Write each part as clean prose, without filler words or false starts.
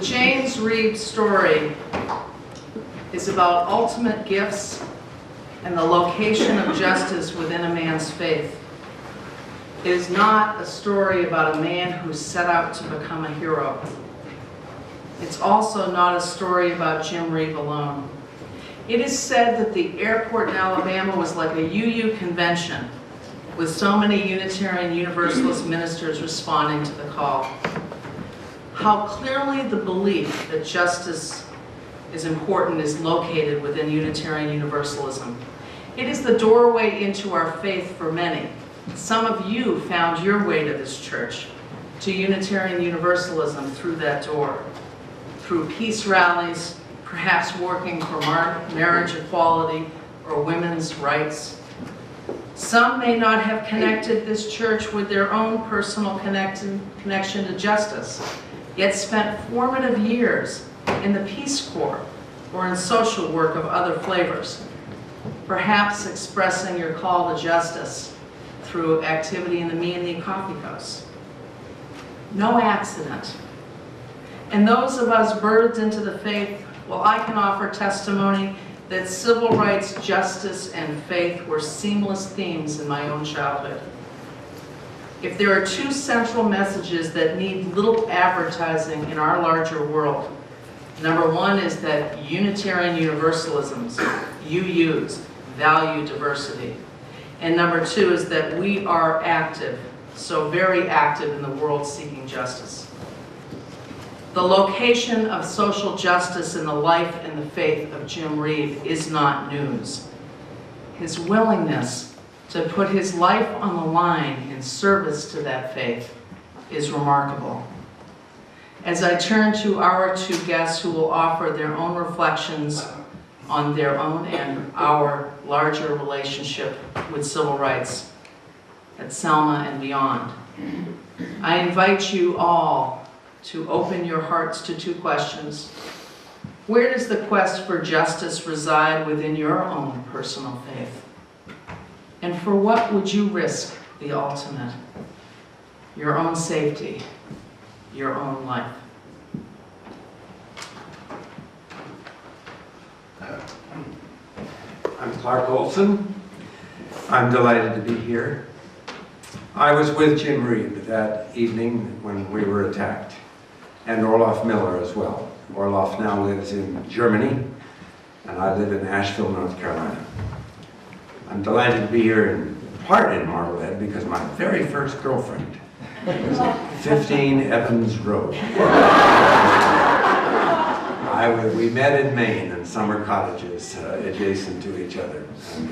James Reeb story is about ultimate gifts and the location of justice within a man's faith. It is not a story about a man who set out to become a hero. It's also not a story about Jim Reeb alone. It is said that the airport in Alabama was like a UU convention, with so many Unitarian Universalist ministers responding to the call. How clearly the belief that justice is important is located within Unitarian Universalism. It is the doorway into our faith for many. Some of you found your way to this church, to Unitarian Universalism through that door, through peace rallies, perhaps working for marriage equality or women's rights. Some may not have connected this church with their own personal connection to justice, yet spent formative years in the Peace Corps or in social work of other flavors, perhaps expressing your call to justice through activity in the Me and Thee Coffee House. No accident. And those of us birthed into the faith, well, I can offer testimony that civil rights, justice, and faith were seamless themes in my own childhood. If there are two central messages that need little advertising in our larger world, number one is that Unitarian Universalisms, UUs, value diversity. And number two is that we are active, so very active in the world seeking justice. The location of social justice in the life and the faith of Jim Reeb is not news. His willingness to put his life on the line in service to that faith is remarkable. As I turn to our two guests who will offer their own reflections on their own and our larger relationship with civil rights at Selma and beyond, I invite you all to open your hearts to two questions. Where does the quest for justice reside within your own personal faith? And for what would you risk the ultimate? Your own safety, your own life. I'm Clark Olsen. I'm delighted to be here. I was with Jim Reeb that evening when we were attacked, and Orloff Miller as well. Orloff now lives in Germany, and I live in Asheville, North Carolina. I'm delighted to be here in part in Marblehead because my very first girlfriend was at 15 Evans Road. We met in Maine in summer cottages adjacent to each other. And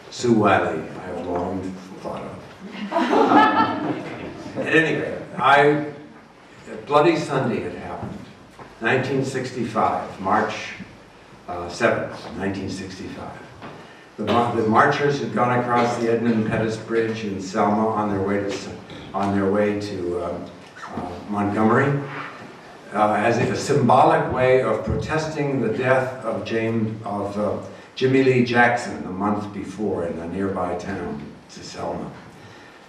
Sue Wiley, I have long thought of. At any rate, Bloody Sunday had happened. 1965, March 7th, 1965. The marchers had gone across the Edmund Pettus Bridge in Selma on their way to Montgomery as a symbolic way of protesting the death of Jimmy Lee Jackson a month before in a nearby town to Selma.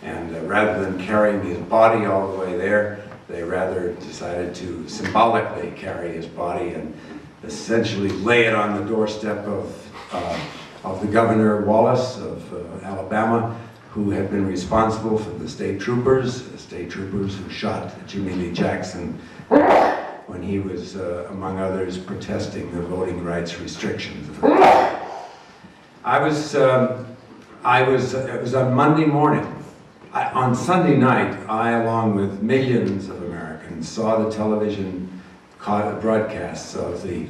And rather than carrying his body all the way there, they rather decided to symbolically carry his body and essentially lay it on the doorstep of the Governor Wallace of Alabama, who had been responsible for the state troopers who shot Jimmy Lee Jackson when he was, among others, protesting the voting rights restrictions. It was on Monday morning. On Sunday night, I, along with millions of Americans, saw the television broadcasts of the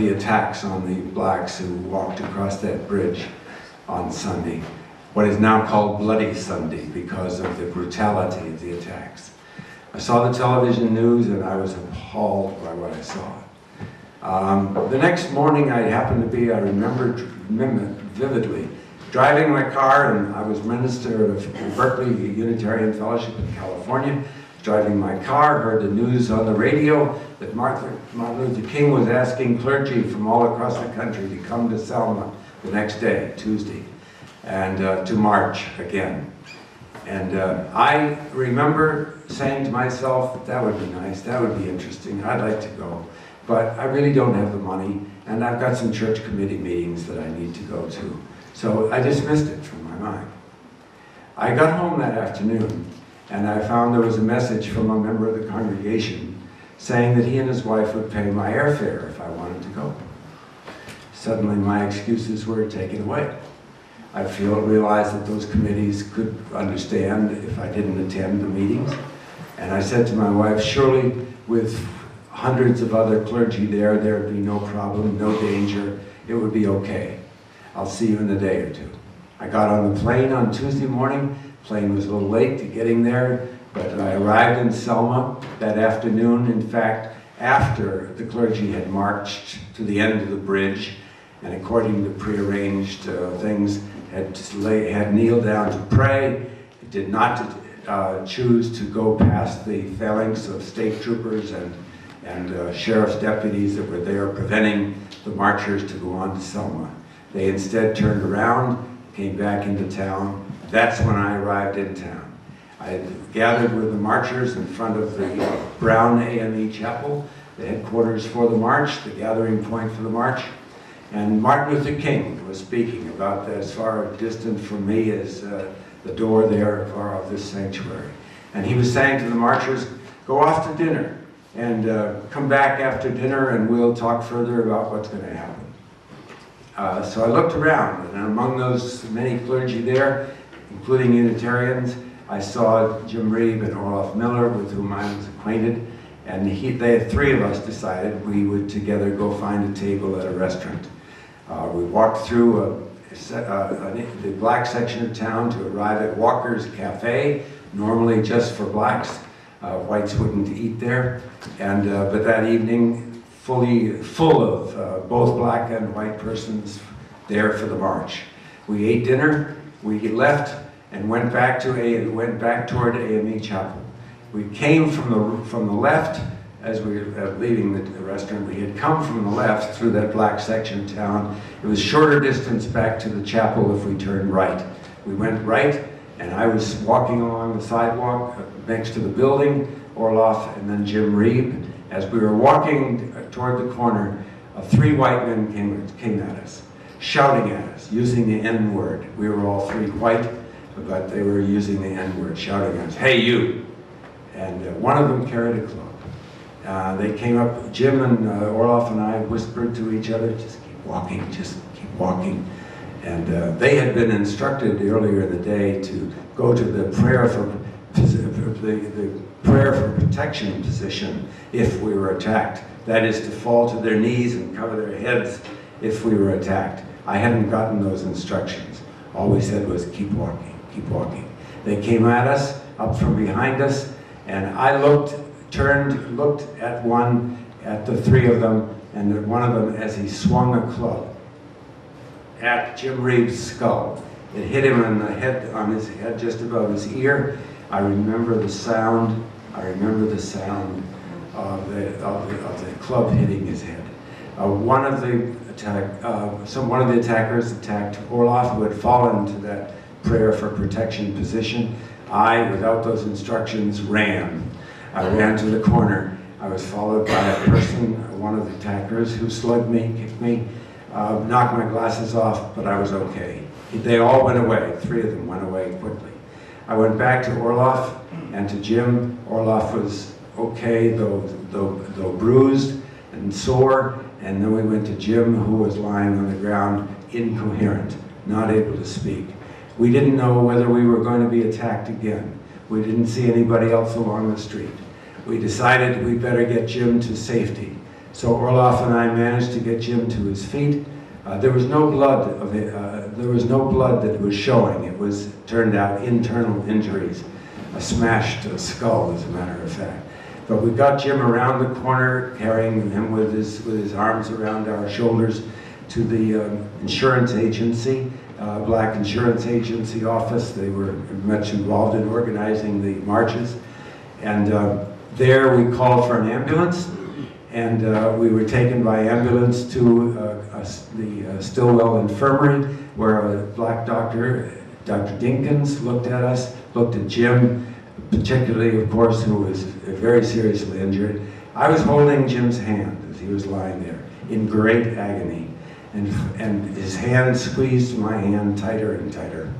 attacks on the blacks who walked across that bridge on Sunday, what is now called Bloody Sunday because of the brutality of the attacks. I saw the television news and I was appalled by what I saw. The next morning I remember vividly, driving my car, and I was minister of Berkeley Unitarian Fellowship in California, driving my car, heard the news on the radio that Martin Luther King was asking clergy from all across the country to come to Selma the next day, Tuesday, and to march again. And I remember saying to myself, that would be nice, that would be interesting, I'd like to go. But I really don't have the money, and I've got some church committee meetings that I need to go to. So I dismissed it from my mind. I got home that afternoon, and I found there was a message from a member of the congregation saying that he and his wife would pay my airfare if I wanted to go. Suddenly my excuses were taken away. I realized that those committees could understand if I didn't attend the meetings. And I said to my wife, surely with hundreds of other clergy there, there'd be no problem, no danger, it would be okay. I'll see you in a day or two. I got on the plane on Tuesday morning. Plane was a little late to getting there, but I arrived in Selma that afternoon. In fact, after the clergy had marched to the end of the bridge, and according to prearranged things, had kneeled down to pray, did not choose to go past the phalanx of state troopers and sheriff's deputies that were there preventing the marchers to go on to Selma. They instead turned around, came back into town. That's when I arrived in town. I gathered with the marchers in front of the Brown AME Chapel, the headquarters for the march, the gathering point for the march. And Martin Luther King was speaking about as far distant from me as the door there of this sanctuary. And he was saying to the marchers, go off to dinner and come back after dinner and we'll talk further about what's going to happen. So I looked around, and among those many clergy there, including Unitarians, I saw Jim Reeb and Olaf Miller, with whom I was acquainted, and the three of us decided we would together go find a table at a restaurant. We walked through the black section of town to arrive at Walker's Cafe, normally just for blacks. Whites wouldn't eat there, and but that evening, full of both black and white persons there for the march. We ate dinner, we left, and went back toward AME Chapel. We came from the left as we were leaving the restaurant. We had come from the left through that black section of town. It was shorter distance back to the chapel if we turned right. We went right, and I was walking along the sidewalk next to the building, Orloff and then Jim Reeb. As we were walking toward the corner, three white men came at us, shouting at us, using the N-word. We were all three white, but they were using the N-word, shouting at us, hey you! And one of them carried a club. They came up, Jim and Orloff and I whispered to each other, just keep walking, just keep walking. And they had been instructed earlier in the day to go to the prayer for protection position if we were attacked. That is to fall to their knees and cover their heads if we were attacked. I hadn't gotten those instructions. All we said was keep walking, keep walking. They came at us, up from behind us, and I looked at the three of them, and one of them, as he swung a club at Jim Reeb's skull, it hit him on the head, on his head, just above his ear. I remember the sound. I remember the sound of the club hitting his head. One of the attackers attacked Orloff, who had fallen to that prayer for protection position. I, without those instructions, ran. I ran to the corner. I was followed by a person, one of the attackers, who slugged me, kicked me, knocked my glasses off, but I was okay. They all went away. Three of them went away quickly. I went back to Orloff and to Jim. Orloff was okay, though bruised and sore, and then we went to Jim, who was lying on the ground, incoherent, not able to speak. We didn't know whether we were going to be attacked again. We didn't see anybody else along the street. We decided we'd better get Jim to safety. So Orloff and I managed to get Jim to his feet. There was no blood that was showing. It was, turned out, internal injuries, a smashed skull, as a matter of fact. But we got Jim around the corner, carrying him with his arms around our shoulders to the insurance agency, black insurance agency office. They were much involved in organizing the marches. And there we called for an ambulance, and we were taken by ambulance to the Stillwell Infirmary, where a black doctor Dr. Dinkins looked at us, looked at Jim, particularly, of course, who was very seriously injured. I was holding Jim's hand as he was lying there in great agony, and his hand squeezed my hand tighter and tighter.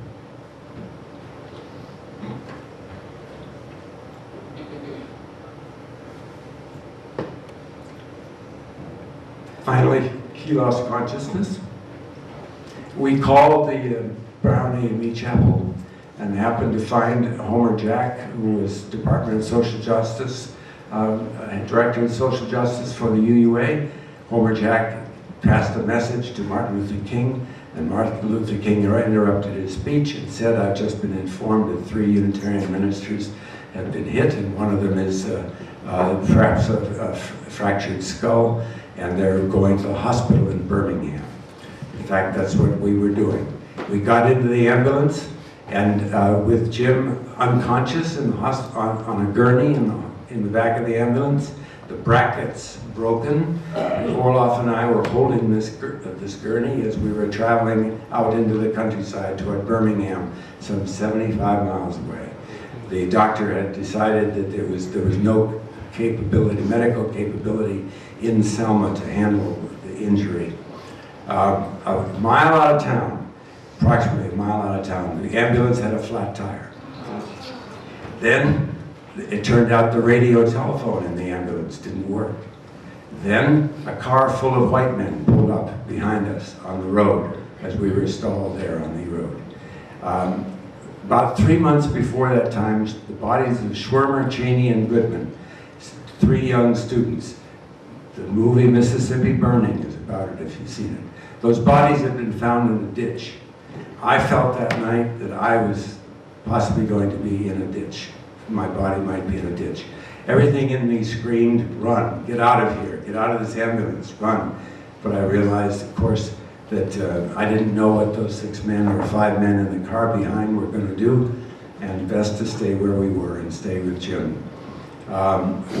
Finally, he lost consciousness. We called the Brown AME Chapel and happened to find Homer Jack, who was Department of Social Justice, Director of Social Justice for the UUA. Homer Jack passed a message to Martin Luther King, and Martin Luther King interrupted his speech and said, "I've just been informed that 3 Unitarian ministers have been hit, and one of them is perhaps a fractured skull, and they're going to the hospital in Birmingham." In fact, that's what we were doing. We got into the ambulance, and with Jim unconscious in the on a gurney in the back of the ambulance, the brackets broken, Orloff and I were holding this gurney as we were traveling out into the countryside toward Birmingham, some 75 miles away. The doctor had decided that there was no capability, medical capability in Selma to handle the injury. A mile out of town, approximately a mile out of town, the ambulance had a flat tire. Then it turned out the radio telephone in the ambulance didn't work. Then a car full of white men pulled up behind us on the road as we were stalled there on the road. About 3 months before that time, the bodies of Schwimmer, Cheney, and Goodman, 3 young students. The movie Mississippi Burning is about it if you've seen it. Those bodies had been found in a ditch. I felt that night that I was possibly going to be in a ditch. My body might be in a ditch. Everything in me screamed, "Run, get out of here, get out of this ambulance, run." But I realized, of course, that I didn't know what those 6 men or 5 men in the car behind were going to do, and best to stay where we were and stay with Jim.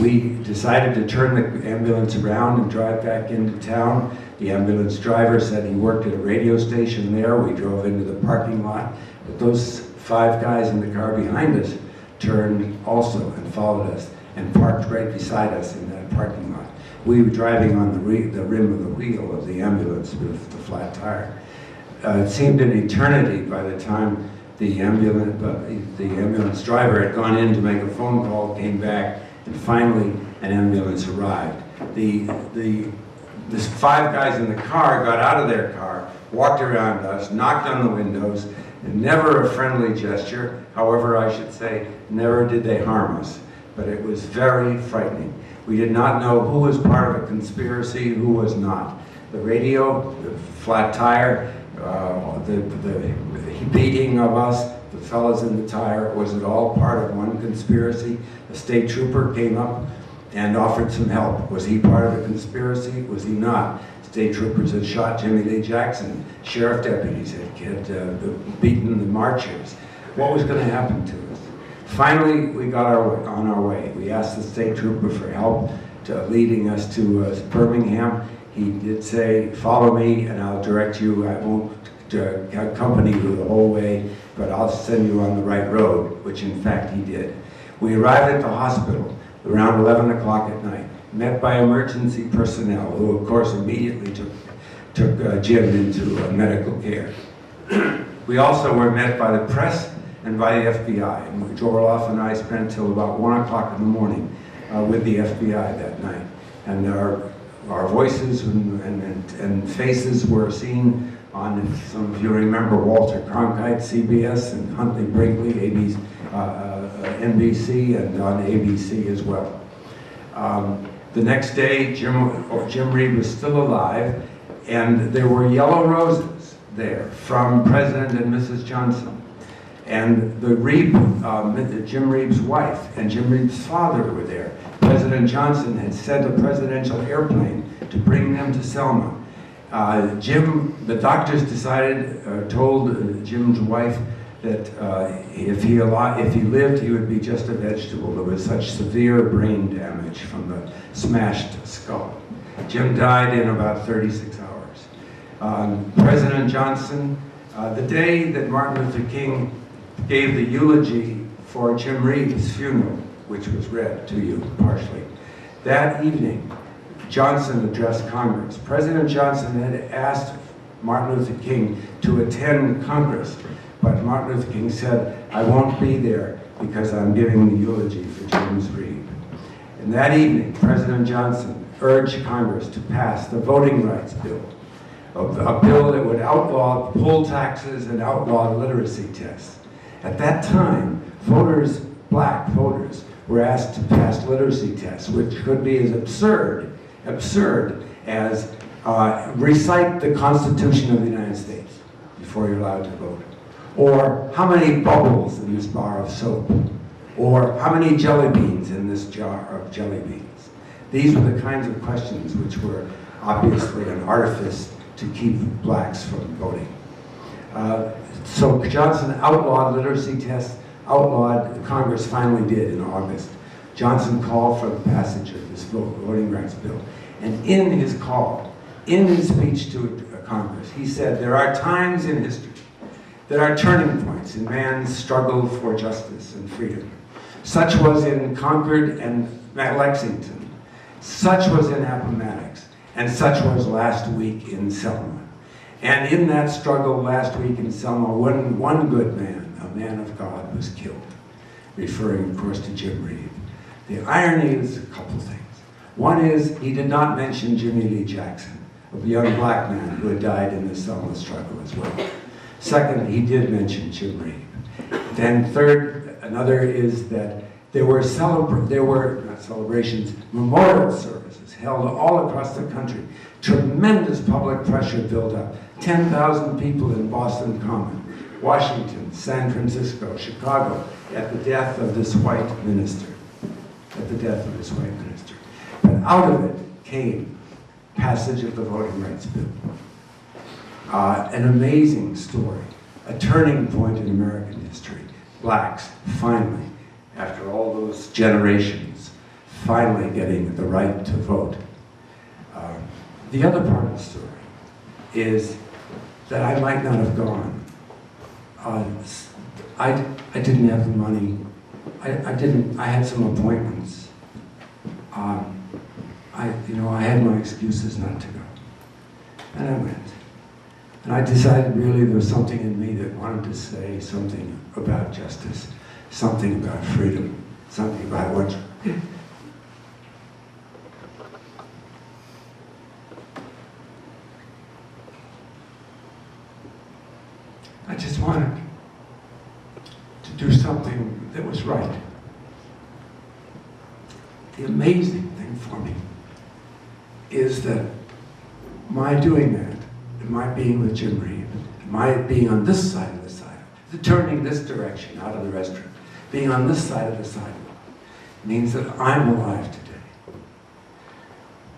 We decided to turn the ambulance around and drive back into town. The ambulance driver said he worked at a radio station there. We drove into the parking lot, but those 5 guys in the car behind us turned also and followed us and parked right beside us in that parking lot. We were driving on the rim of the wheel of the ambulance with the flat tire. It seemed an eternity by the time the ambulance driver had gone in to make a phone call, came back, and finally an ambulance arrived. These 5 guys in the car got out of their car, walked around us, knocked on the windows, and never a friendly gesture. However, I should say, never did they harm us. But it was very frightening. We did not know who was part of a conspiracy, who was not. The radio, the flat tire, the beating of us, the fellas in the tire, was it all part of one conspiracy? A state trooper came up and offered some help. Was he part of a conspiracy? Was he not? State troopers had shot Jimmy Lee Jackson. Sheriff deputies had beaten the marchers. What was going to happen to us? Finally, we got on our way. We asked the state trooper for help leading us to Birmingham. He did say, "Follow me and I'll direct you. I won't accompany you the whole way, but I'll send you on the right road," which in fact he did. We arrived at the hospital around 11 o'clock at night, met by emergency personnel who of course immediately took Jim into medical care. We also were met by the press and by the FBI, and Orloff and I spent till about 1 o'clock in the morning with the FBI that night. And our voices and faces were seen on, if some of you remember, Walter Cronkite, CBS, and Huntley Brinkley, NBC, and on ABC as well. The next day, Jim Reeb was still alive, and there were yellow roses there from President and Mrs. Johnson. And Jim Reeb's wife and Jim Reeb's father were there. President Johnson had sent a presidential airplane to bring them to Selma. The doctors told Jim's wife that if he lived, he would be just a vegetable. There was such severe brain damage from the smashed skull. Jim died in about 36 hours. President Johnson The day that Martin Luther King gave the eulogy for Jim Reeb's funeral, which was read to you partially, that evening, Johnson addressed Congress. President Johnson had asked Martin Luther King to attend Congress, but Martin Luther King said, "I won't be there because I'm giving the eulogy for James Reeb." And that evening, President Johnson urged Congress to pass the voting rights bill, a bill that would outlaw poll taxes and outlaw literacy tests. At that time, voters, black voters, were asked to pass literacy tests, which could be as absurd as recite the Constitution of the United States before you're allowed to vote. Or how many bubbles in this bar of soap? Or how many jelly beans in this jar of jelly beans? These were the kinds of questions which were obviously an artifice to keep blacks from voting. So Johnson outlawed literacy tests, Congress finally did in August. Johnson called for the passage of this voting rights bill. And in his speech to Congress, he said, "There are times in history that are turning points in man's struggle for justice and freedom. Such was in Concord and Lexington. Such was in Appomattox. And such was last week in Selma. And in that struggle last week in Selma, one good man, a man of God, was killed," referring, of course, to Jim Reeb. The irony is a couple things. One is he did not mention Jimmy Lee Jackson, a young black man who had died in the Selma struggle as well. Second, he did mention Jim Reeb. Then third, another is that there were not celebrations, memorial services held all across the country. Tremendous public pressure built up. 10,000 people in Boston Common, Washington, San Francisco, Chicago, at the death of this white minister. But out of it came passage of the voting rights bill. An amazing story, a turning point in American history. Blacks finally, after all those generations, finally getting the right to vote. The other part of the story is that I might not have gone. I didn't have the money. I had some appointments. I had my excuses not to go. And I went. And I decided really there was something in me that wanted to say something about justice, something about freedom, something about what... I just wanted to do something that was right. The amazing thing for me is that my doing that, and my being with Jim Reeb, and my being on this side of the sidewalk, turning this direction out of the restaurant, being on this side of the sidewalk, means that I'm alive today.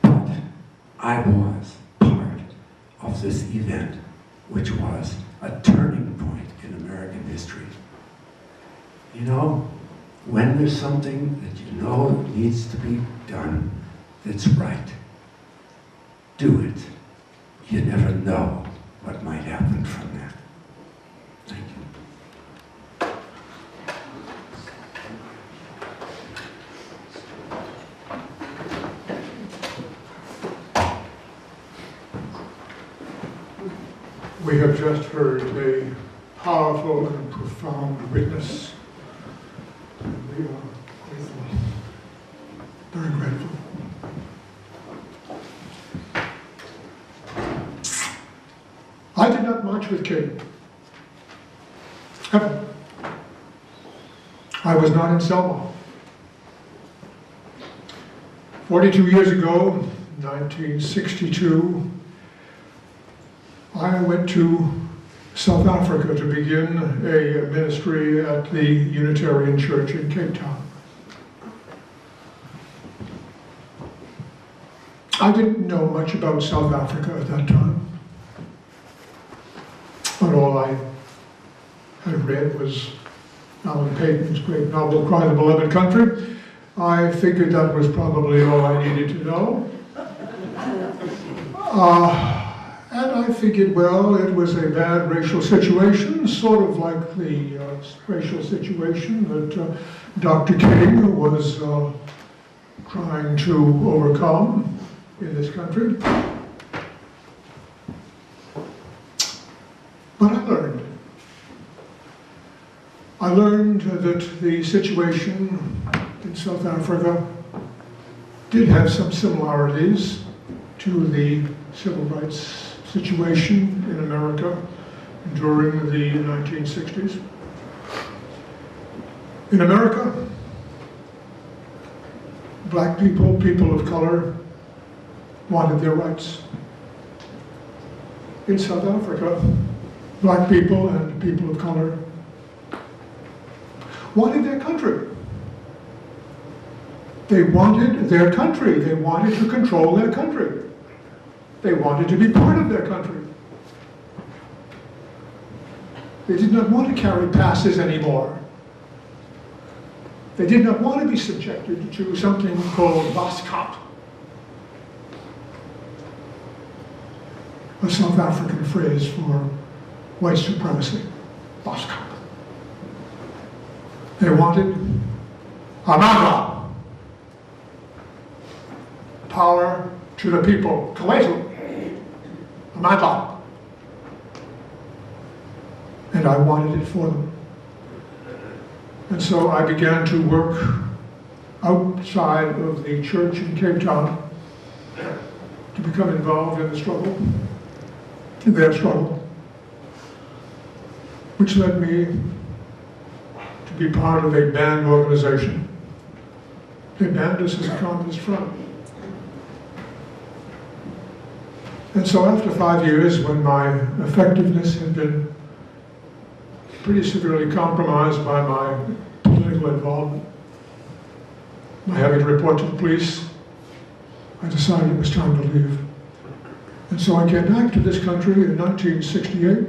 But I was part of this event, which was a turning point in American history. You know, when there's something that you know needs to be done that's right, do it. You never know what might happen from that. Thank you. We have just heard a powerful and profound witness. And we are grateful, very grateful. I did not march with King. Ever. I was not in Selma. 42 years ago, 1962, I went to South Africa to begin a ministry at the Unitarian Church in Cape Town. I didn't know much about South Africa at that time, but all I had read was Alan Paton's great novel, Cry the Beloved Country. I figured that was probably all I needed to know. And I figured, well, it was a bad racial situation, sort of like the racial situation that Dr. King was trying to overcome in this country. But I learned. I learned that the situation in South Africa did have some similarities to the civil rights situation in America during the 1960s. In America, black people, people of color, wanted their rights. In South Africa, black people and people of color wanted their country. They wanted their country. They wanted to control their country. They wanted to be part of their country. They did not want to carry passes anymore. They did not want to be subjected to something called Vaskap, a South African phrase for white supremacy, Vaskap. They wanted Amandla, power to the people, Kawetu, Amandla. And I wanted it for them. And so I began to work outside of the church in Cape Town to become involved in the struggle, in their struggle, which led me to be part of a band organization. They banned us as a communist front. And so after 5 years, when my effectiveness had been pretty severely compromised by my political involvement, by having to report to the police, I decided it was time to leave. And so I came back to this country in 1968,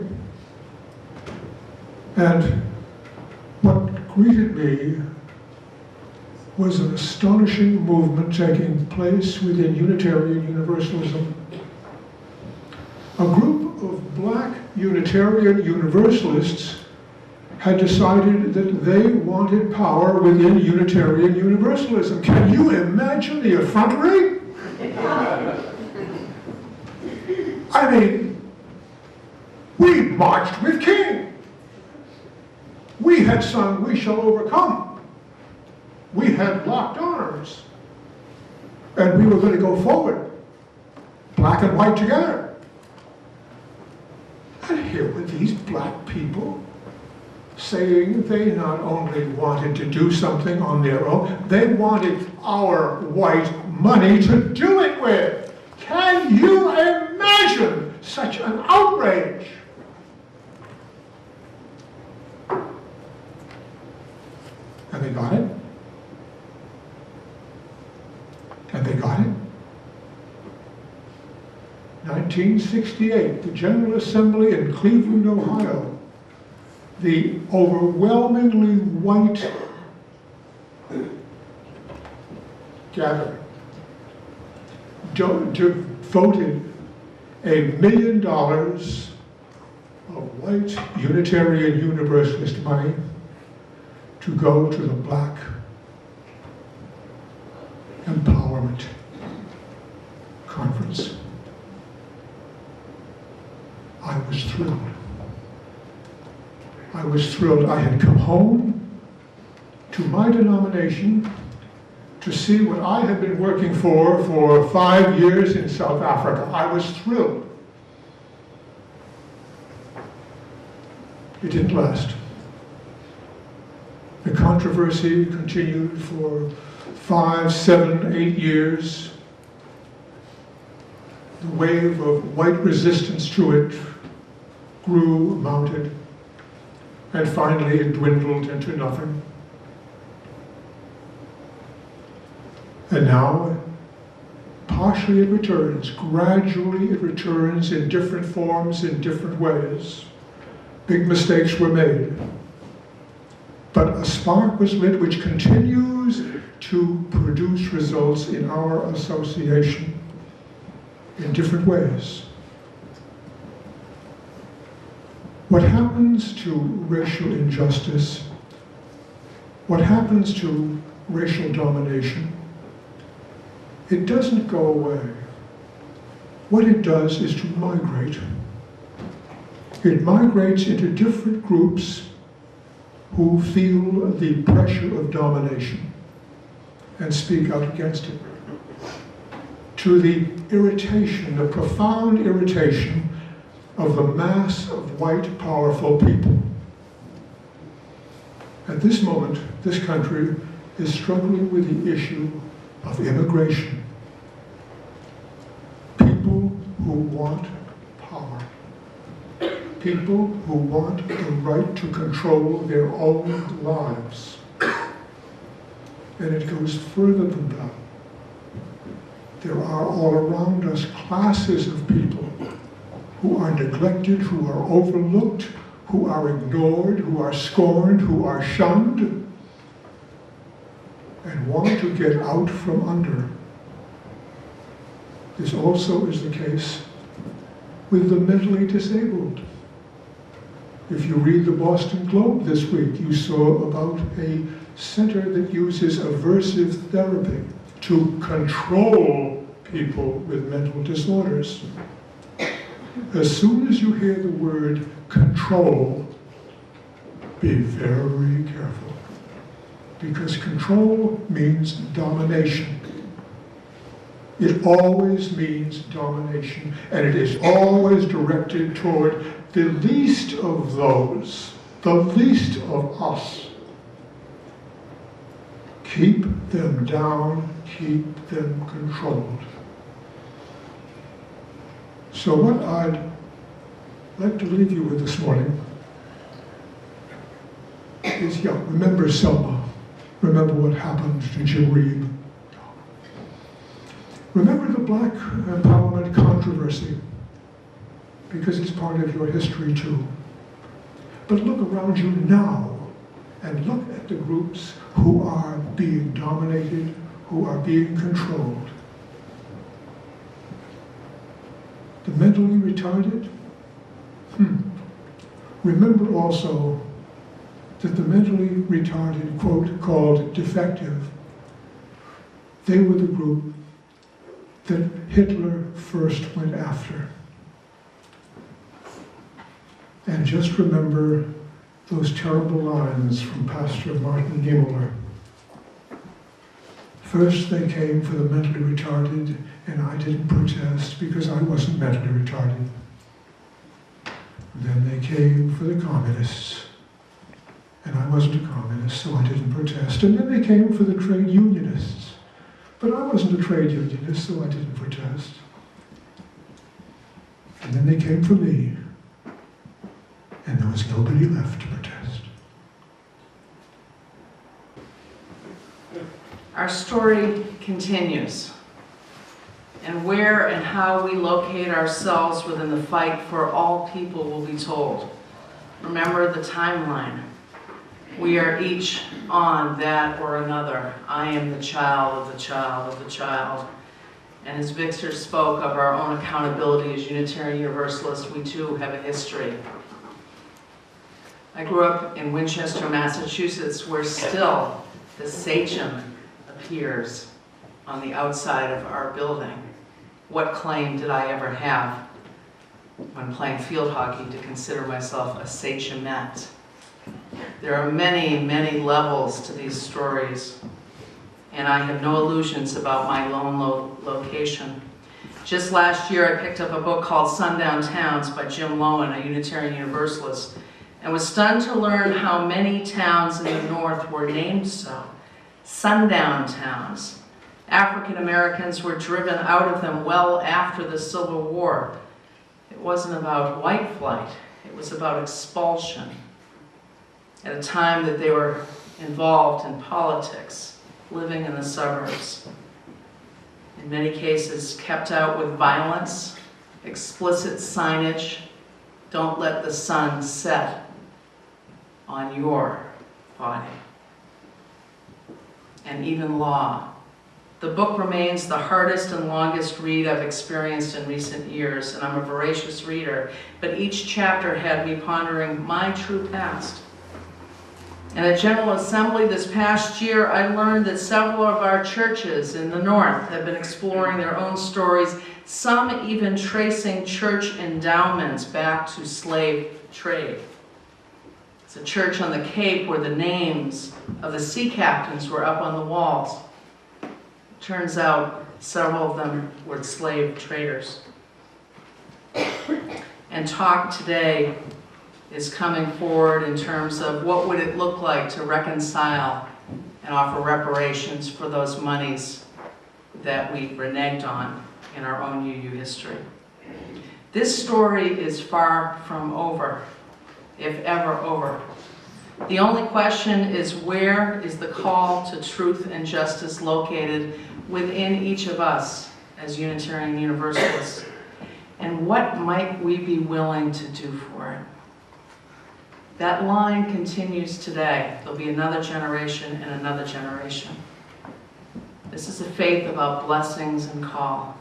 and what greeted me was an astonishing movement taking place within Unitarian Universalism. A group of black Unitarian Universalists had decided that they wanted power within Unitarian Universalism. Can you imagine the effrontery? I mean, we marched with King. We had sung, "We Shall Overcome." We had locked arms. And we were going to go forward, black and white together. And here were these black people saying they not only wanted to do something on their own, they wanted our white money to do it with. Can you imagine such an outrage? And they got it. And they got it. 1968, the General Assembly in Cleveland, Ohio, the overwhelmingly white gathering voted $1 million of white Unitarian Universalist money to go to the black empowerment conference. I was thrilled. I was thrilled. I had come home to my denomination to see what I had been working for 5 years in South Africa. I was thrilled. It didn't last. The controversy continued for 5, 7, 8 years. The wave of white resistance to it grew, mounted, and finally it dwindled into nothing. And now, partially it returns, gradually it returns in different forms, in different ways. Big mistakes were made. But a spark was lit which continues to produce results in our association in different ways. What happens to racial injustice, what happens to racial domination, it doesn't go away. What it does is to migrate. It migrates into different groups who feel the pressure of domination and speak out against it. To the irritation, the profound irritation of the mass of white, powerful people. At this moment, this country is struggling with the issue of immigration. People who want power. People who want the right to control their own lives. And it goes further than that. There are all around us classes of people who are neglected, who are overlooked, who are ignored, who are scorned, who are shunned, and want to get out from under. This also is the case with the mentally disabled. If you read the Boston Globe this week, you saw about a center that uses aversive therapy to control people with mental disorders. As soon as you hear the word control, be very careful. Because control means domination. It always means domination, and it is always directed toward the least of those, the least of us. Keep them down, keep them controlled. So what I'd like to leave you with this morning is, remember Selma. Remember what happened to Jim Reeb. Remember the black empowerment controversy, because it's part of your history too. But look around you now and look at the groups who are being dominated, who are being controlled. The mentally retarded? Remember also that the mentally retarded, quote, called defective, they were the group that Hitler first went after. And just remember those terrible lines from Pastor Martin Niemöller. First they came for the mentally retarded, and I didn't protest because I wasn't mentally retarded. Then they came for the communists, and I wasn't a communist, so I didn't protest. And then they came for the trade unionists, but I wasn't a trade unionist, so I didn't protest. And then they came for me, and there was nobody left to protest. Our story continues, and where and how we locate ourselves within the fight for all people will be told. Remember the timeline. We are each on that or another. I am the child of the child of the child. And as Victor spoke of our own accountability as Unitarian Universalists, we too have a history. I grew up in Winchester, Massachusetts, where still the sachem appears on the outside of our building. What claim did I ever have when playing field hockey to consider myself a sachemette? There are many, many levels to these stories, and I have no illusions about my lone location. Just last year, I picked up a book called Sundown Towns by Jim Lowen, a Unitarian Universalist, and was stunned to learn how many towns in the North were named so. Sundown towns. African Americans were driven out of them well after the Civil War. It wasn't about white flight, it was about expulsion. At a time that they were involved in politics, living in the suburbs. In many cases, kept out with violence, explicit signage, don't let the sun set on your body. And even law. The book remains the hardest and longest read I've experienced in recent years, and I'm a voracious reader, but each chapter had me pondering my true past. And at General Assembly this past year, I learned that several of our churches in the North have been exploring their own stories, some even tracing church endowments back to slave trade. It's a church on the Cape where the names of the sea captains were up on the walls. Turns out several of them were slave traders. And talk today is coming forward in terms of what would it look like to reconcile and offer reparations for those monies that we reneged on in our own UU history. This story is far from over, if ever over. The only question is, where is the call to truth and justice located within each of us as Unitarian Universalists? And what might we be willing to do for it? That line continues today. There'll be another generation and another generation. This is a faith about blessings and call.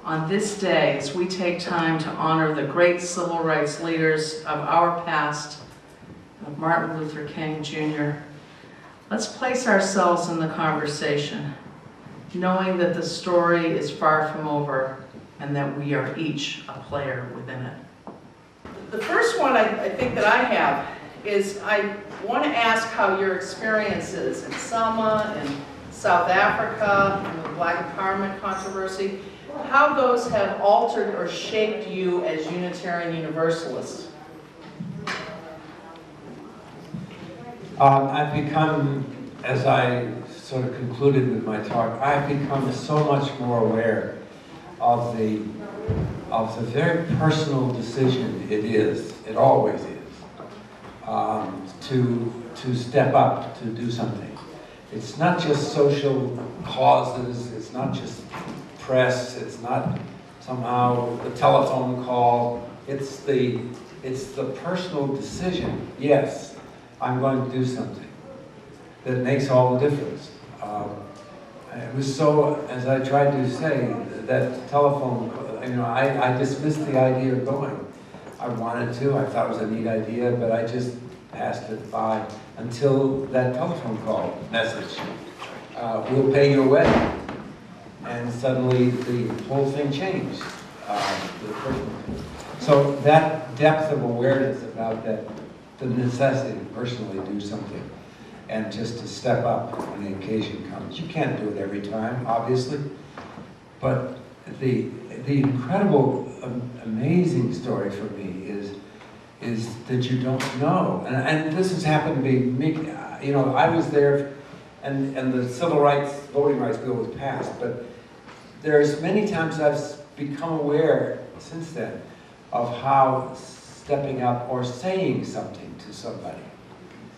On this day, as we take time to honor the great civil rights leaders of our past, of Martin Luther King Jr., let's place ourselves in the conversation, knowing that the story is far from over and that we are each a player within it. The first one I think that I have is I want to ask how your experiences in Selma and South Africa and the Black Empowerment controversy, how those have altered or shaped you as Unitarian Universalists. I've become, as I sort of concluded with my talk, I've become so much more aware of the very personal decision it always is, to step up, to do something. It's not just social causes, it's not just press, it's not somehow the telephone call, it's the personal decision. Yes, I'm going to do something that makes all the difference. It was so, as I tried to say, that telephone, I dismissed the idea of going. I wanted to, I thought it was a neat idea, but I just passed it by until that telephone call message. We'll pay your wedding. And suddenly the whole thing changed. So that depth of awareness about that, the necessity to personally do something and just to step up when the occasion comes. You can't do it every time, obviously, but the incredible, amazing story for me is that you don't know. And this has happened to me, I was there and the civil rights, voting rights bill was passed, but there's many times I've become aware since then of how stepping up or saying something to somebody,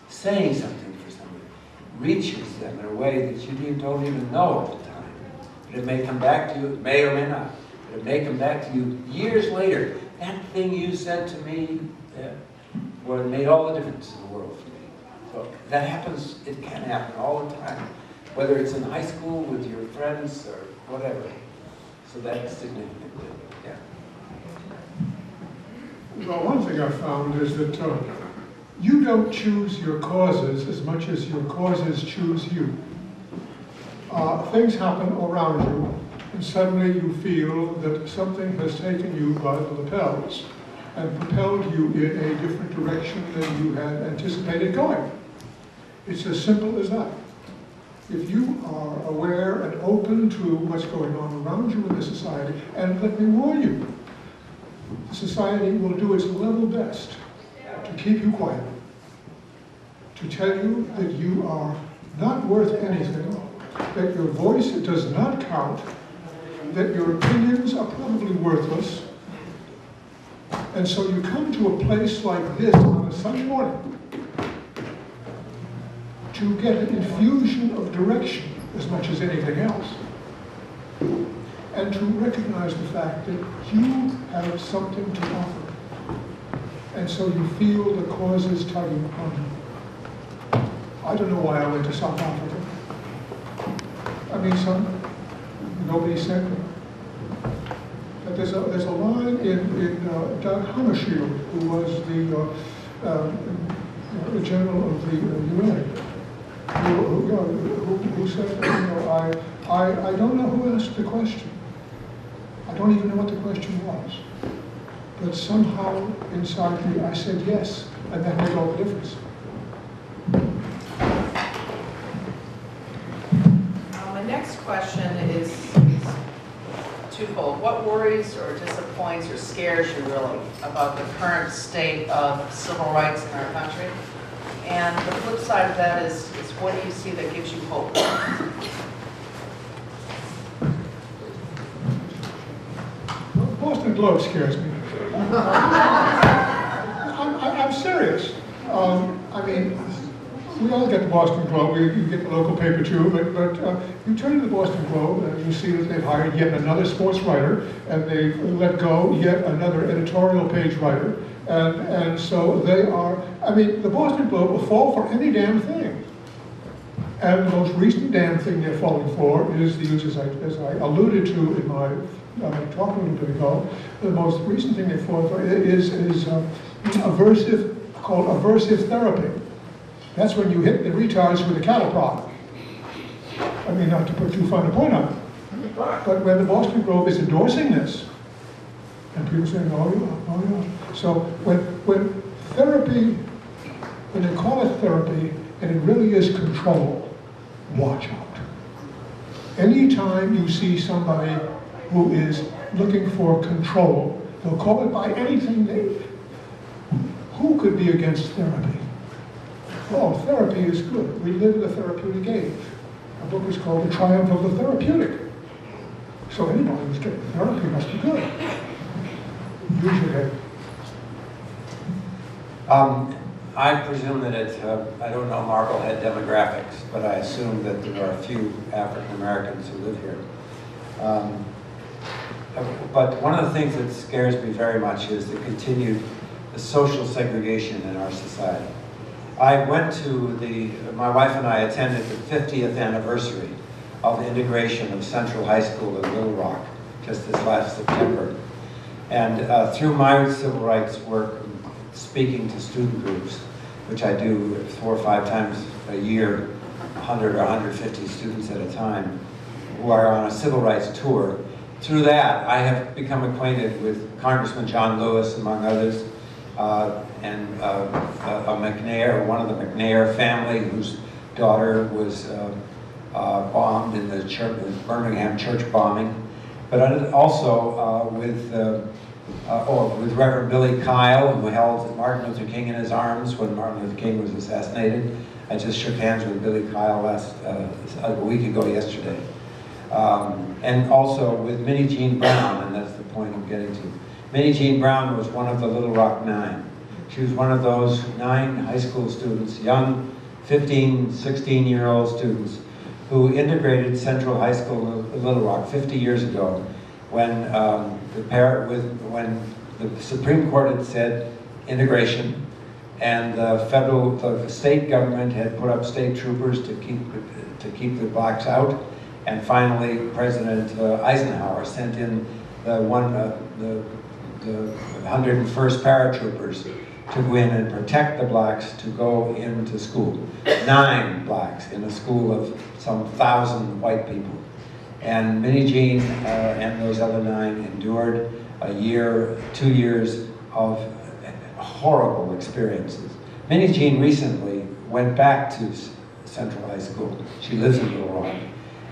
saying something for somebody, reaches them in a way that you don't even know at the time. It may come back to you, it may or may not, but it may come back to you years later. That thing you said to me, well, it made all the difference in the world for me. So that happens, it can happen all the time, whether it's in high school with your friends or whatever. So that's significant, yeah. Well, one thing I found is that you don't choose your causes as much as your causes choose you. Things happen around you, and suddenly you feel that something has taken you by the lapels and propelled you in a different direction than you had anticipated going. It's as simple as that. If you are aware and open to what's going on around you in the society, and let me warn you, society will do its level best to keep you quiet, to tell you that you are not worth anything, that your voice does not count, that your opinions are probably worthless. And so you come to a place like this on a Sunday morning to get an infusion of direction as much as anything else, and to recognize the fact that you have something to offer. And so you feel the causes tugging upon you. I don't know why I went to South Africa. I mean, Nobody sent me. But there's a line in Doug Hammarskjöld, who was the general of the UN, who said, I don't know who asked the question. I don't even know what the question was. But somehow inside me I said yes, and that made all the difference. My next question is twofold. What worries or disappoints or scares you really about the current state of civil rights in our country? And the flip side of that is what do you see that gives you hope? Boston Globe scares me. I'm serious. I mean, we all get the Boston Globe. You get the local paper too, but you turn to the Boston Globe and you see that they've hired yet another sports writer, and they've let go yet another editorial page writer, and so they are. I mean, the Boston Globe will fall for any damn thing. And the most recent damn thing they're falling for is as I alluded to in my talk a little bit ago, the most recent thing they fall for is called aversive therapy. That's when you hit the retards with a cattle prod. I mean, not to put too fine a point on it. But when the Boston Globe is endorsing this, and people saying, oh yeah. So when therapy, when they call it therapy, and it really is control, watch out. Anytime you see somebody who is looking for control, they'll call it by anything who could be against therapy? Oh, therapy is good. We live in the therapeutic age. A book is called The Triumph of the Therapeutic. So anybody who's getting therapy must be good. Use your head. I presume that it's, I don't know Marblehead demographics, but I assume that there are a few African Americans who live here. But one of the things that scares me very much is the continued social segregation in our society. I went to my wife and I attended the 50th anniversary of the integration of Central High School in Little Rock, just this last September. And through my civil rights work, speaking to student groups, which I do 4 or 5 times a year, 100 or 150 students at a time, who are on a civil rights tour. Through that, I have become acquainted with Congressman John Lewis, among others, and a McNair, one of the McNair family, whose daughter was bombed in the Birmingham church bombing, but also with Reverend Billy Kyle, who held Martin Luther King in his arms when Martin Luther King was assassinated. I just shook hands with Billy Kyle a week ago yesterday. And also with Minnie Jean Brown, and that's the point I'm getting to. Minnie Jean Brown was one of the Little Rock Nine. She was one of those 9 high school students, young 15, 16-year-old students, who integrated Central High School in Little Rock 50 years ago when the Supreme Court had said integration, and the state government had put up state troopers to keep the blacks out, and finally President Eisenhower sent in the 101st paratroopers to go in and protect the blacks to go into school. 9 blacks in a school of some 1,000 white people. And Minnie Jean and those other 9 endured a year, 2 years of horrible experiences. Minnie Jean recently went back to Central High School. She lives in Little Rock.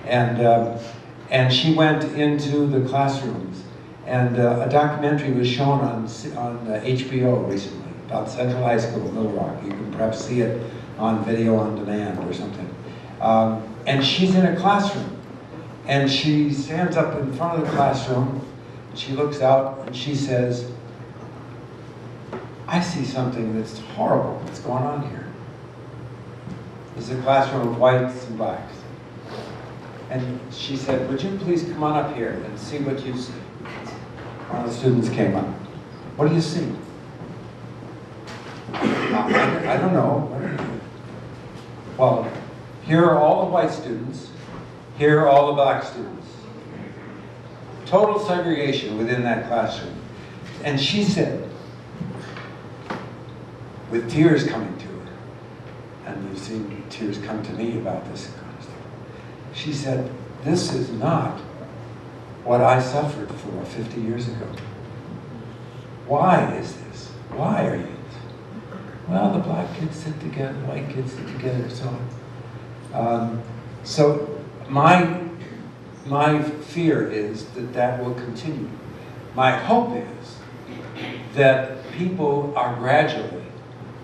And she went into the classrooms. And a documentary was shown on HBO recently about Central High School in Little Rock. You can perhaps see it on video on demand or something. And she's in a classroom. And she stands up in front of the classroom, and she looks out, and she says, I see something that's horrible that's going on here. There's a classroom of whites and blacks. And she said, would you please come on up here and see what you see? One of the students came up. What do you see? I don't know. Well, here are all the white students. Here are all the black students. total segregation within that classroom. And she said, with tears coming to her, and you've seen tears come to me about this kind of stuff, she said, this is not what I suffered for 50 years ago. Why is this? Why are you? Well, the black kids sit together, white kids sit together, so on. So my fear is that that will continue. My hope is that people are gradually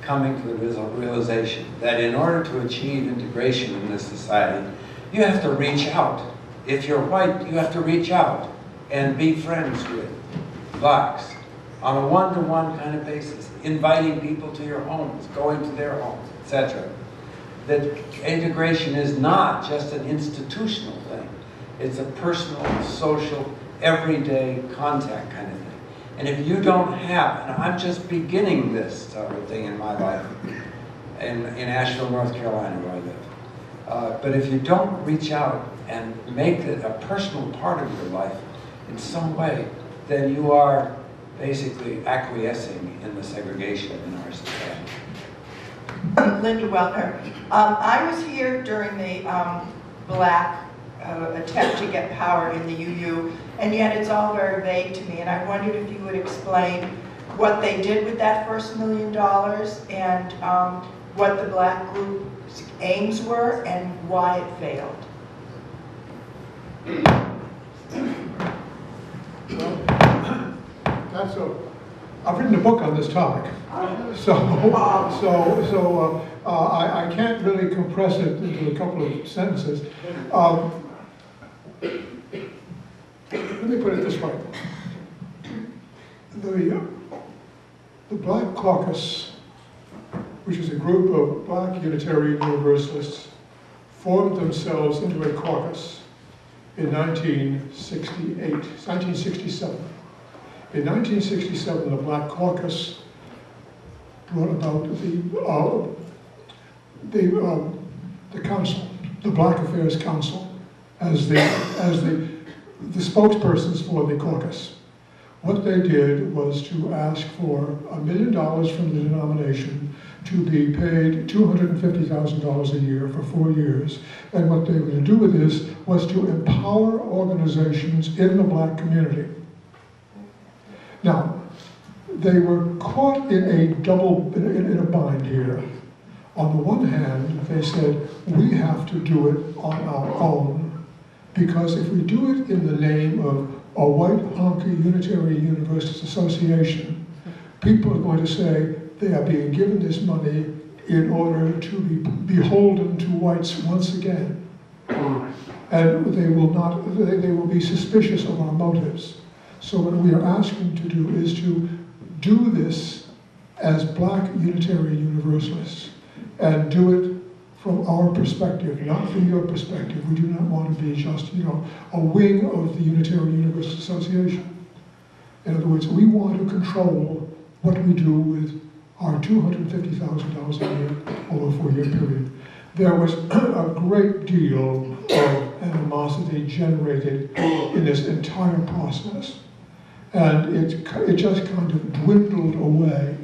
coming to the realization that in order to achieve integration in this society, you have to reach out. If you're white, you have to reach out and be friends with blacks on a one-to-one kind of basis, inviting people to your homes, going to their homes, etc. That integration is not just an institutional thing. It's a personal, social, everyday contact kind of thing. And if you don't have, and I'm just beginning this sort of thing in my life, in Asheville, North Carolina, where I live. But if you don't reach out and make it a personal part of your life in some way, then you are basically acquiescing in the segregation in our society. Linda Welker. I was here during the black attempt to get power in the UU, and yet it's all very vague to me, and I wondered if you would explain what they did with that first $1 million and what the black group's aims were and why it failed. I've written a book on this topic, I can't really compress it into a couple of sentences. Let me put it this way. The Black Caucus, which is a group of black Unitarian Universalists, formed themselves into a caucus in 1967. In 1967, the Black Caucus brought about the council, the Black Affairs Council, as the spokespersons for the caucus. What they did was to ask for $1 million from the denomination to be paid $250,000 a year for 4 years. And what they were going to do with this was to empower organizations in the black community. Now, they were caught in a bind here. On the one hand, they said, we have to do it on our own, because if we do it in the name of a white honky Unitarian Universalist Association, people are going to say they are being given this money in order to be beholden to whites once again. And they will be suspicious of our motives. So what we are asking to do is to do this as black Unitarian Universalists and do it from our perspective, not from your perspective. We do not want to be just, a wing of the Unitarian Universalist Association. In other words, we want to control what we do with our $250,000 a year over a 4-year period. There was a great deal of animosity generated in this entire process. And it just kind of dwindled away.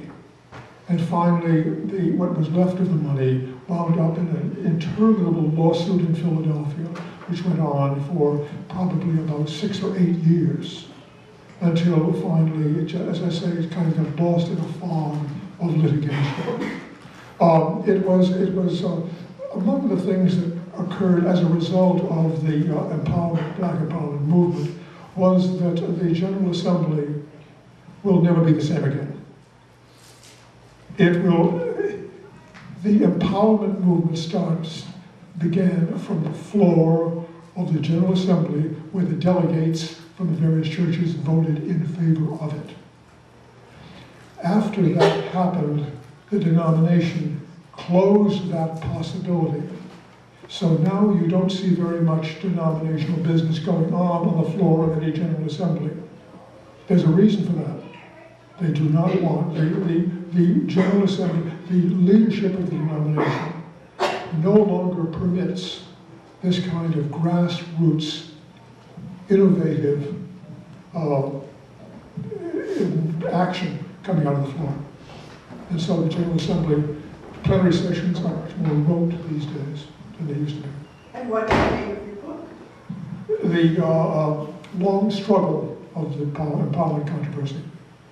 And finally, what was left of the money wound up in an interminable lawsuit in Philadelphia, which went on for probably about 6 or 8 years, until finally, as I say, it kind of got lost in a fog of litigation. It was among the things that occurred as a result of the Black Empowerment movement was that the General Assembly will never be the same again. The empowerment movement began from the floor of the General Assembly, where the delegates from the various churches voted in favor of it. After that happened, the denomination closed that possibility. So now you don't see very much denominational business going on the floor of any General Assembly. There's a reason for that. They do not want, the General Assembly, the leadership of the denomination no longer permits this kind of grassroots, innovative action coming out of the floor. And so the General Assembly plenary sessions are much more remote these days than they used to be. And what's the name of your book? The long struggle of the empowerment controversy.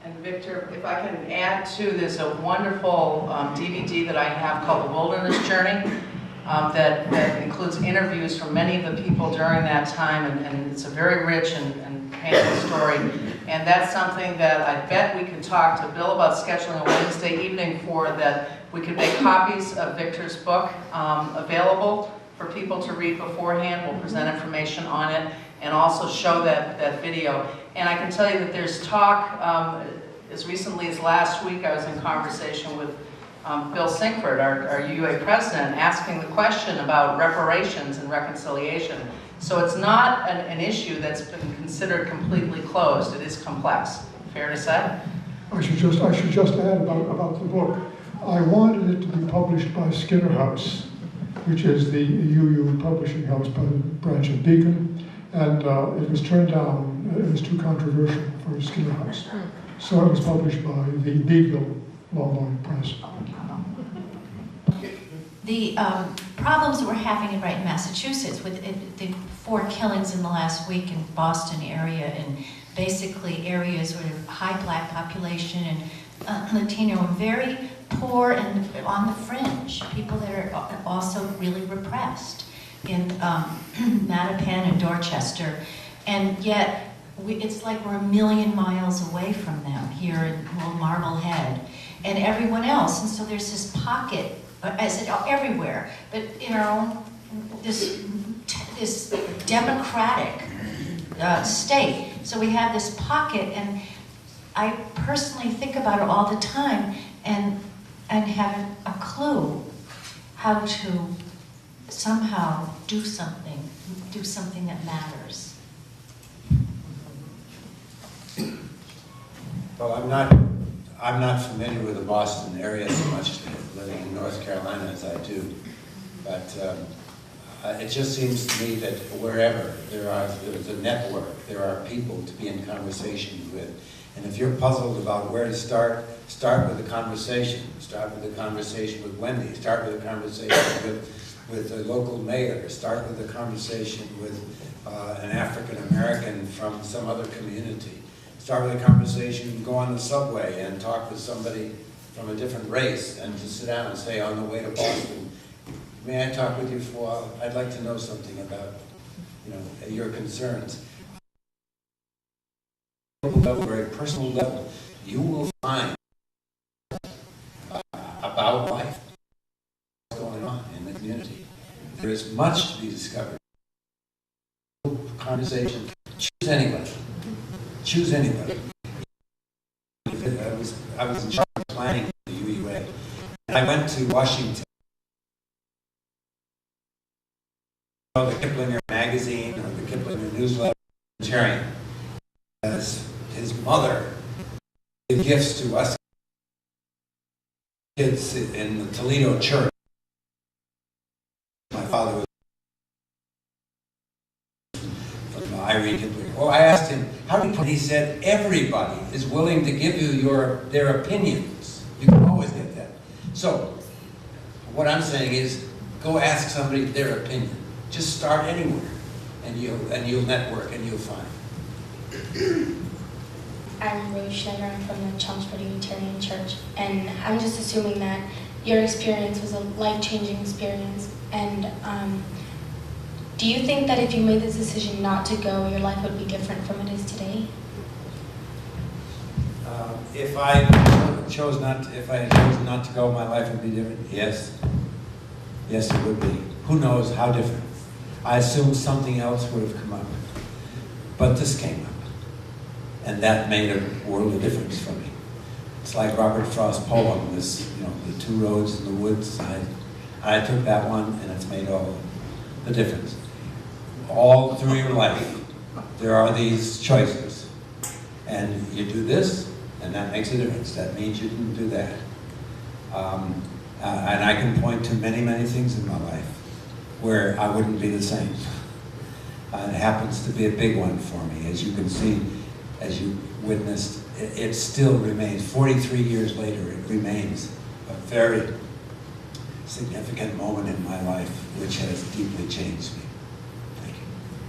And Victor, if I can add to this, a wonderful DVD that I have called The Wilderness Journey that includes interviews from many of the people during that time, and it's a very rich and painful story. And that's something that I bet we could talk to Bill about scheduling a Wednesday evening for, that we could make copies of Victor's book available for people to read beforehand. We'll present information on it and also show that video. And I can tell you that there's talk, as recently as last week, I was in conversation with Bill Sinkford, our UA president, asking the question about reparations and reconciliation. So it's not an issue that's been considered completely closed. It is complex. Fair to say? I should just add about the book. I wanted it to be published by Skinner House, which is the UU publishing house by the branch of Beacon, and it was turned down. It was too controversial for Skinner House. So it was published by the Beagle Long Press. The problems that we're having right in Massachusetts with the 4 killings in the last week in Boston area, and basically areas with high black population and Latino and very poor and on the fringe, people that are also really repressed in Mattapan and Dorchester, and yet it's like we're a million miles away from them here in Marblehead and everyone else, and so there's this pocket. I said everywhere, but in our own, this democratic state. So we have this pocket, and I personally think about it all the time, and haven't a clue how to somehow do something that matters. Well, I'm not familiar with the Boston area so much, living in North Carolina as I do, but it just seems to me that wherever there's a network, there are people to be in conversation with. And if you're puzzled about where to start with the conversation. Start with the conversation with Wendy. Start with the conversation with the local mayor. Start with the conversation with an African American from some other community. Start with a conversation, go on the subway and talk with somebody from a different race, and just sit down and say, on the way to Boston, may I talk with you for a while? I'd like to know something about, your concerns. Very personal level, you will find about life, what's going on in the community. There is much to be discovered. Conversation, choose anybody. Choose anybody. I was in charge of planning the UUA. I went to Washington. The Kiplinger magazine or the Kiplinger newsletter, Unitarian, as his mother gave gifts to us kids in the Toledo church. My father was from Irene Kiplinger. Well, I asked him, how do you put it? He said, everybody is willing to give you their opinions. You can always get that. So, what I'm saying is, go ask somebody their opinion. Just start anywhere, and you'll network, and you'll find. I'm Rose Schneider. I'm from the Chelmsford Unitarian Church, and I'm just assuming that your experience was a life-changing experience. And do you think that if you made this decision not to go, your life would be different from it is today? If I chose not to go, my life would be different. Yes, yes, it would be. Who knows how different? I assumed something else would have come up, but this came up, and that made a world of difference for me. It's like Robert Frost's poem, this, the 2 roads in the woods. I took that one, and it's made all the difference. All through your life, there are these choices, and you do this, and that makes a difference. That means you didn't do that. And I can point to many, many things in my life where I wouldn't be the same. It happens to be a big one for me. As you can see, as you witnessed, it still remains, 43 years later, it remains a very significant moment in my life, which has deeply changed me. Thank you.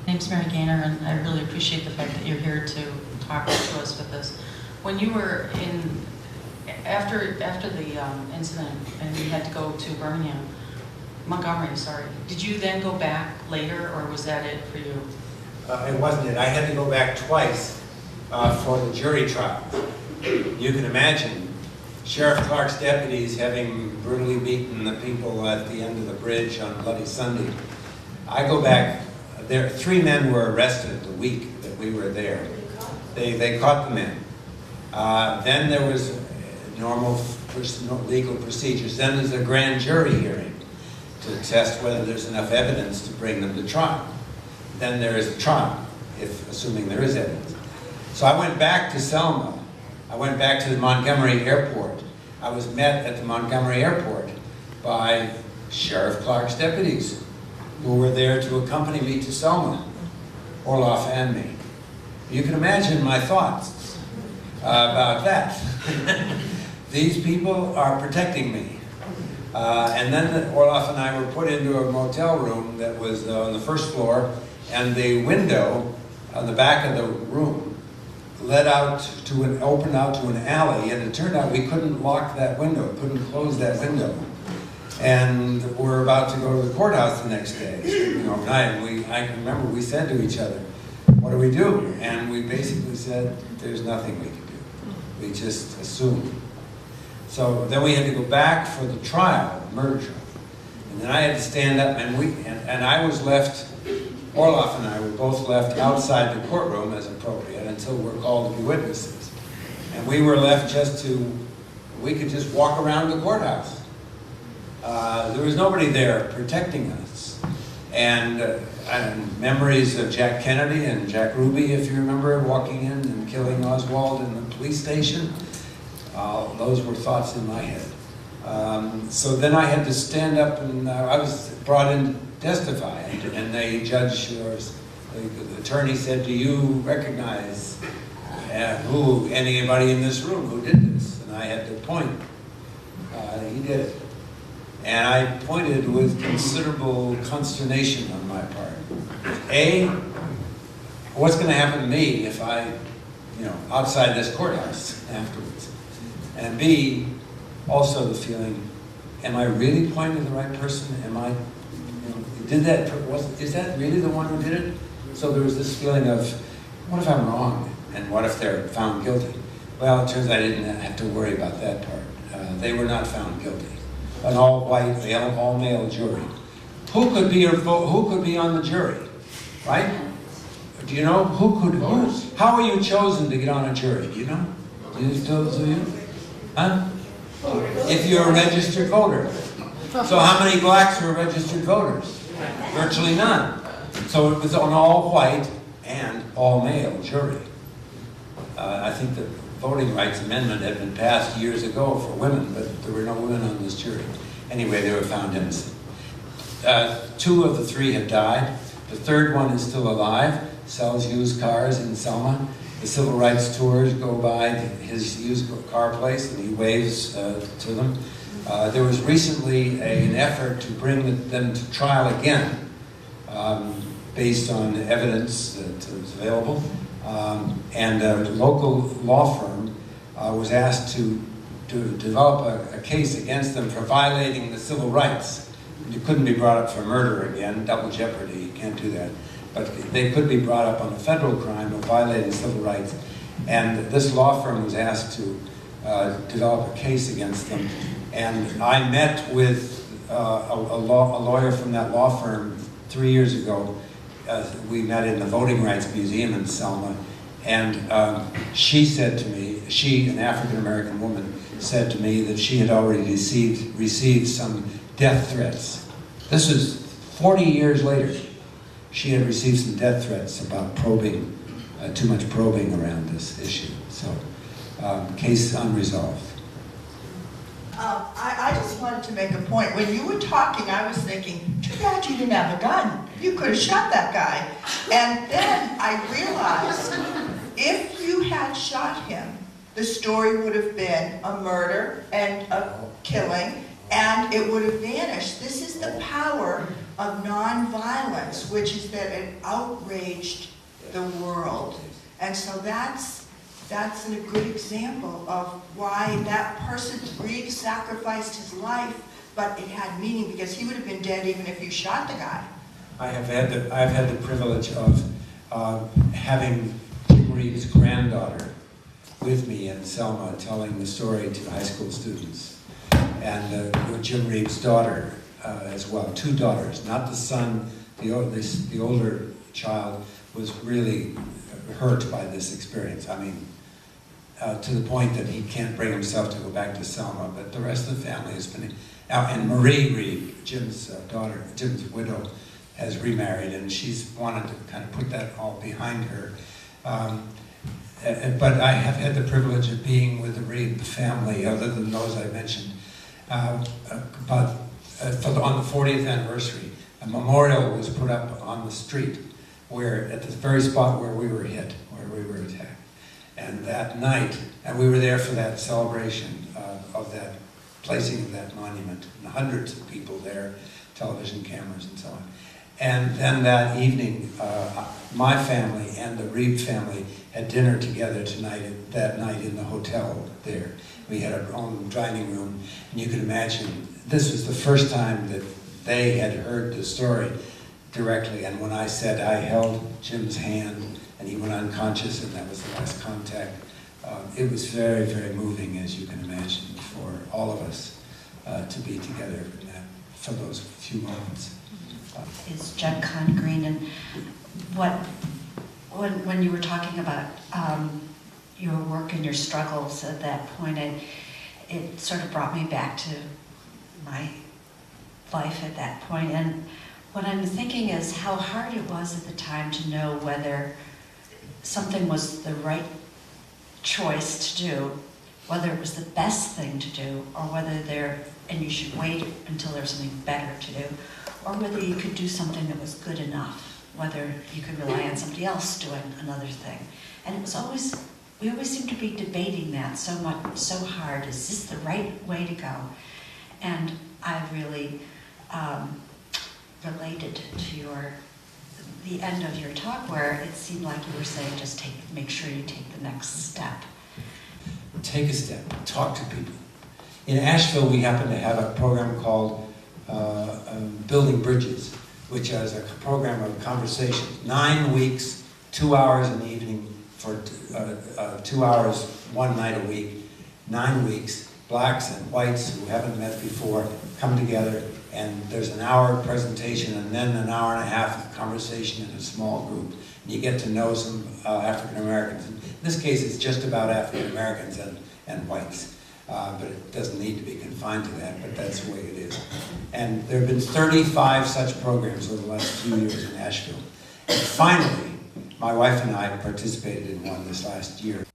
My name's Mary Gaynor, and I really appreciate the fact that you're here to talk to us with this. When you were after the incident and you had to go to Montgomery, sorry, did you then go back later, or was that it for you? It wasn't it. I had to go back twice for the jury trial. You can imagine Sheriff Clark's deputies having brutally beaten the people at the end of the bridge on Bloody Sunday. I go back, 3 men were arrested the week that we were there. They caught the men. Then there was normal legal procedures. Then there's a grand jury hearing to test whether there's enough evidence to bring them to trial. Then there is a trial, assuming there is evidence. So I went back to Selma. I went back to the Montgomery airport. I was met at the Montgomery airport by Sheriff Clark's deputies who were there to accompany me to Selma, Orloff and me. You can imagine my thoughts about that. These people are protecting me. And then Orloff and I were put into a motel room that was on the first floor, and the window on the back of the room led out to opened out to an alley, and it turned out we couldn't lock that window, couldn't close that window. And we're about to go to the courthouse the next day, night. I remember we said to each other, "What do we do?" And we basically said, "There's nothing we can do." We just assumed. So then we had to go back for the trial, the murder trial. And then I had to stand up, and I was left, Orloff and I were both left outside the courtroom as appropriate until we're called to be witnesses. And we were left we could just walk around the courthouse. There was nobody there protecting us. And memories of Jack Kennedy and Jack Ruby, if you remember, walking in and killing Oswald in the police station. Those were thoughts in my head. So then I had to stand up, and I was brought in to testify. And the judge, or the attorney, said, "Do you recognize anybody in this room who did this?" And I had to point. He did it. And I pointed with considerable consternation on my part. A, what's going to happen to me if I, outside this courthouse afterwards? And B, also the feeling, am I really pointing to the right person? Am I, is that really the one who did it? So there was this feeling of, what if I'm wrong? And what if they're found guilty? Well, it turns out I didn't have to worry about that part. They were not found guilty. An all-white, all-male jury. Who could be on the jury, right? Do you know how are you chosen to get on a jury? Do you know? Do you? Huh? If you're a registered voter. So how many blacks were registered voters? Virtually none. So it was an all-white and all-male jury. I think the Voting Rights Amendment had been passed years ago for women, but there were no women on this jury. Anyway, they were found innocent. 2 of the 3 have died. The 3rd one is still alive, sells used cars in Selma. The civil rights tours go by his used car place, and he waves to them. There was recently an effort to bring them to trial again, based on evidence that was available. And a local law firm was asked to develop a case against them for violating the civil rights. You couldn't be brought up for murder again, double jeopardy, you can't do that. But they could be brought up on a federal crime of violating civil rights. And this law firm was asked to develop a case against them. And I met with a lawyer from that law firm 3 years ago. We met in the Voting Rights Museum in Selma. And she said to me, an African-American woman, said to me that she had already received some death threats. This is 40 years later. She had received some death threats about probing, too much probing around this issue. So, case unresolved. I just wanted to make a point. When you were talking, I was thinking, too bad you didn't have a gun. You could have shot that guy. And then I realized if you had shot him, the story would have been a murder and a killing, and it would have vanished. This is the power of nonviolence, which is that it outraged the world. And so that's a good example of why that person, Reeb, sacrificed his life, but it had meaning because he would have been dead even if you shot the guy. I've had the privilege of having Jim Reeb's granddaughter with me in Selma telling the story to high school students. And Jim Reeb's daughter as well, 2 daughters, not the son. The older child was really hurt by this experience. I mean, to the point that he can't bring himself to go back to Selma, but the rest of the family has been. And Marie Reeb, Jim's daughter, Jim's widow, has remarried, and she's wanted to kind of put that all behind her. But I have had the privilege of being with the Reeb family, other than those I mentioned, on the 40th anniversary. A memorial was put up on the street, at the very spot where we were hit, where we were attacked. And that night, and we were there for that celebration of that placing of that monument, and hundreds of people there, television cameras and so on. And then that evening, my family and the Reeb family had dinner together that night in the hotel there. We had our own dining room, and you can imagine, this was the first time that they had heard the story directly. And when I said I held Jim's hand, and he went unconscious, and that was the last contact, it was very, very moving, as you can imagine, for all of us to be together for those few moments. Is Jen Green, and when you were talking about your work and your struggles at that point, it sort of brought me back to my life at that point. And what I'm thinking is how hard it was at the time to know whether something was the right choice to do, whether it was the best thing to do, or whether and you should wait until there's something better to do, or whether you could do something that was good enough, whether you could rely on somebody else doing another thing. And we always seem to be debating that so hard. Is this the right way to go? And I really related to the end of your talk, where it seemed like you were saying just make sure you take the next step. Take a step, talk to people. In Asheville, we happen to have a program called Building Bridges, which is a program of conversation. 9 weeks, 2 hours in the evening for 2 hours, one night a week. 9 weeks, blacks and whites who haven't met before come together, and there's an hour presentation and then an hour and a half of conversation in a small group. And you get to know some African Americans. In this case, it's just about African Americans and whites. But it doesn't need to be confined to that, but that's the way it is. And there have been 35 such programs over the last few years in Asheville. And finally, my wife and I participated in one this last year.